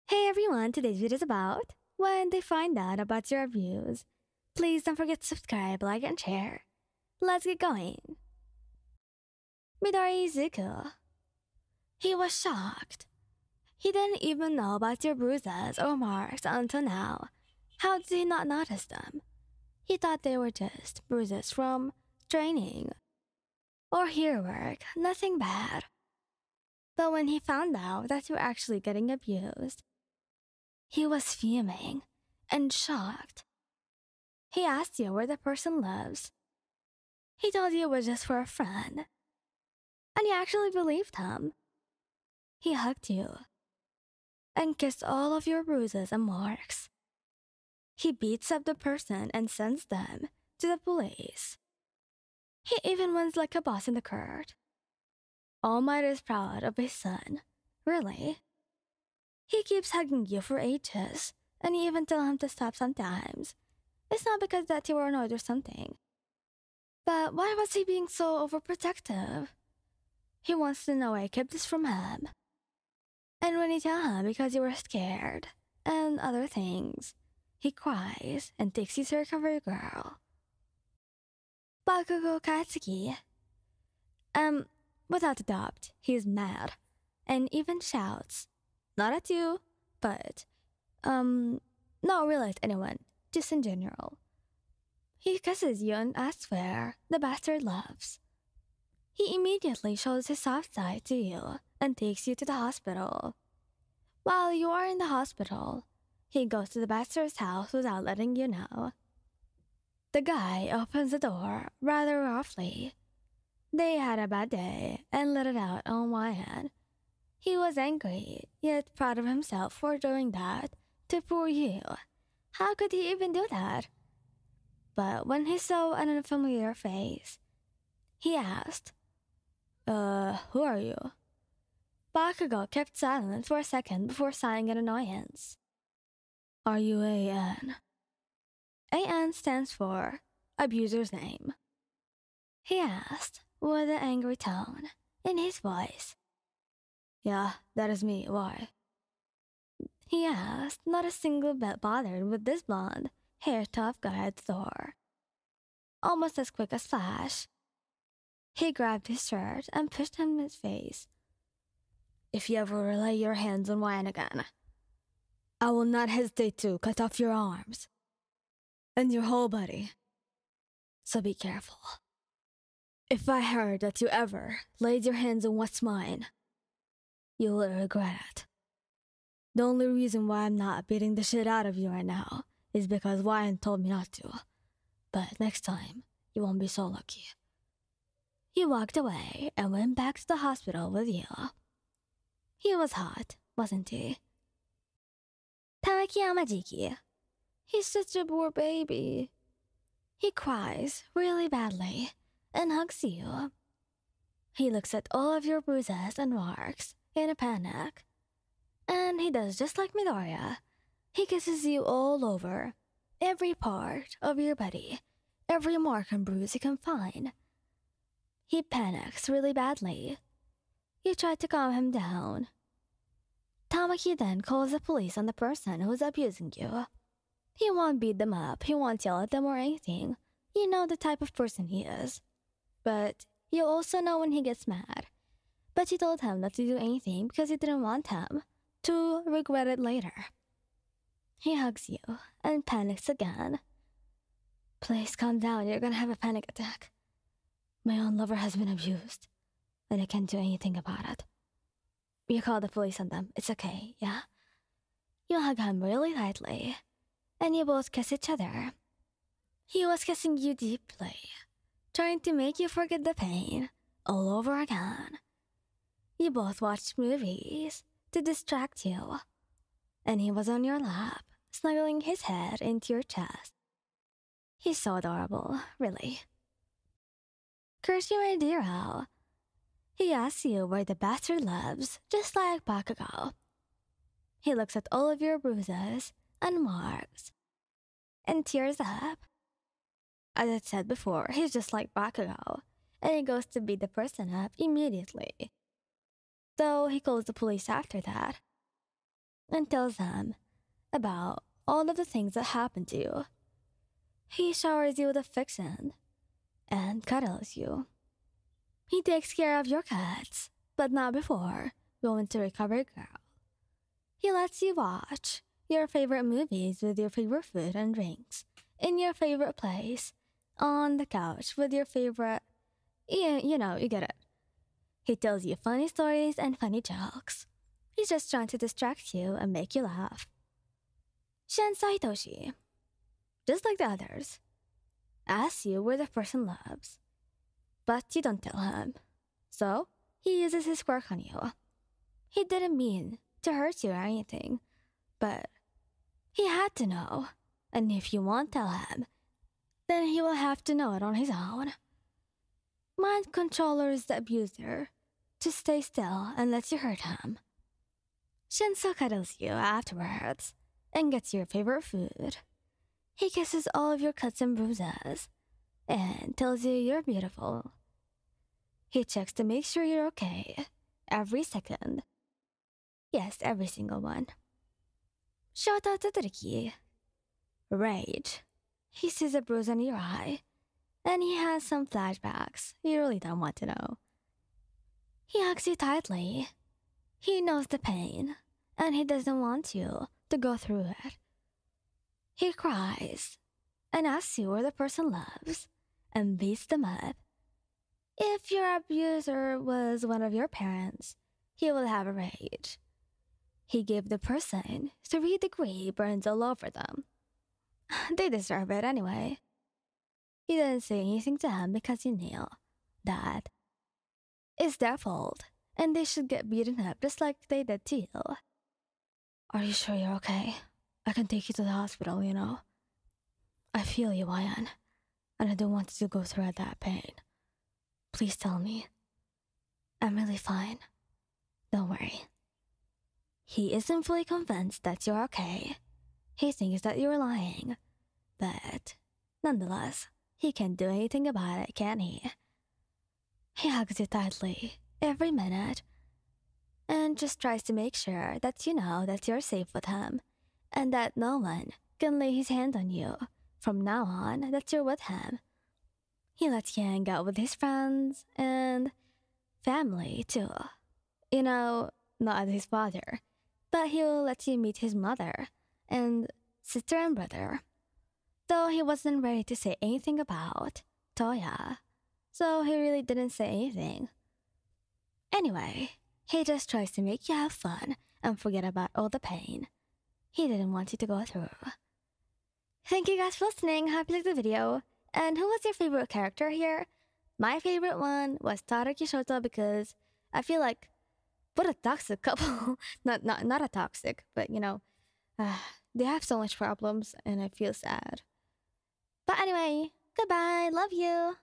Hey everyone, today's video is about when they find out about your abuse. Please don't forget to subscribe, like, and share. Let's get going. Midori Izuku. He was shocked. He didn't even know about your bruises or marks until now. How did he not notice them? He thought they were just bruises from training or hair work, nothing bad. But when he found out that you were actually getting abused, he was fuming and shocked. He asked you where the person lives. He told you it was just for a friend. And you actually believed him. He hugged you and kissed all of your bruises and marks. He beats up the person and sends them to the police. He even wins like a boss in the court. All Might is proud of his son. Really? He keeps hugging you for ages, and you even tell him to stop sometimes. It's not because that you were annoyed or something. But why was he being so overprotective? He wants to know why I kept this from him. And when you tell him because you were scared, and other things, he cries and takes you to recover your girl. Bakugo Katsuki. Without a doubt, he's mad, and even shouts. Not at you, but, not really at anyone, just in general. He kisses you and asks where the bastard lives. He immediately shows his soft side to you and takes you to the hospital. While you are in the hospital, he goes to the bastard's house without letting you know. The guy opens the door rather roughly. They had a bad day and let it out on my end. He was angry, yet proud of himself for doing that to poor you. How could he even do that? But when he saw an unfamiliar face, he asked, who are you? Bakugo kept silent for a second before sighing in annoyance. Are you AN? AN stands for abuser's name. He asked with an angry tone in his voice. Yeah, that is me. Why? He asked, not a single bit bothered with this blonde, hair tough guy at the door. Almost as quick as flash, he grabbed his shirt and pushed him in his face. If you ever lay your hands on mine again, I will not hesitate to cut off your arms and your whole body. So be careful. If I heard that you ever laid your hands on what's mine, you will regret it. The only reason why I'm not beating the shit out of you right now is because Ryan told me not to. But next time, you won't be so lucky. He walked away and went back to the hospital with you. He was hot, wasn't he? Tamaki Yamajiki. He's such a poor baby. He cries really badly and hugs you. He looks at all of your bruises and marks in a panic. And he does just like Midoriya. He kisses you all over, every part of your body, every mark and bruise he can find. He panics really badly. You try to calm him down. Tamaki then calls the police on the person who's abusing you. He won't beat them up, he won't yell at them or anything. You know the type of person he is. But you also know when he gets mad. But you told him not to do anything because you didn't want him to regret it later. He hugs you and panics again. Please calm down, you're gonna have a panic attack. My own lover has been abused, and I can't do anything about it. You call the police on them, it's okay, yeah? You hug him really tightly, and you both kiss each other. He was kissing you deeply, trying to make you forget the pain all over again. You both watched movies to distract you, and he was on your lap, snuggling his head into your chest. He's so adorable, really. Kurashima Dero. He asks you where the bastard lives, just like Bakugo. He looks at all of your bruises and marks and tears up. As I said before, he's just like Bakugo, and he goes to beat the person up immediately. Though he calls the police after that. and tells them about all of the things that happened to you. He showers you with affection and cuddles you. He takes care of your cats, but not before going to recovery girl. He lets you watch your favorite movies with your favorite food and drinks in your favorite place on the couch with your favorite. You know, you get it. He tells you funny stories and funny jokes. He's just trying to distract you and make you laugh. Shen Saitoshi, just like the others, asks you where the person lives, but you don't tell him. So, he uses his quirk on you. He didn't mean to hurt you or anything, but he had to know. And if you won't tell him, then he will have to know it on his own. Mind controller is the abuser. Just stay still and lets you hurt him. Shinso cuddles you afterwards and gets your favorite food. He kisses all of your cuts and bruises and tells you you're beautiful. He checks to make sure you're okay every second. Yes, every single one. Shota Todoroki. Rage. He sees a bruise on your eye, and he has some flashbacks you really don't want to know. He hugs you tightly. He knows the pain, and he doesn't want you to go through it. He cries and asks you where the person lives and beats them up. If your abuser was one of your parents, he will have a rage. He gave the person 3-degree burns all over them. They deserve it anyway. He didn't say anything to him because he knew that it's their fault and they should get beaten up just like they did to you. Are you sure you're okay? I can take you to the hospital, you know. I feel you, Ayan, and I don't want you to go through that pain. Please tell me. I'm really fine. Don't worry. He isn't fully convinced that you're okay. He thinks that you're lying. But, nonetheless, he can't do anything about it, can he? He hugs you tightly every minute and just tries to make sure that you know that you're safe with him and that no one can lay his hand on you from now on that you're with him. He lets you hang out with his friends and family, too. You know, not as his father, but he'll let you meet his mother and sister and brother. Though he wasn't ready to say anything about Toya, so he really didn't say anything. Anyway, he just tries to make you have fun and forget about all the pain he didn't want you to go through. Thank you guys for listening. Hope you liked the video. And who was your favorite character here? My favorite one was Tadaaki Shota because I feel like, what a toxic couple. not a toxic, but you know, they have so much problems and I feel sad. But anyway, goodbye. Love you.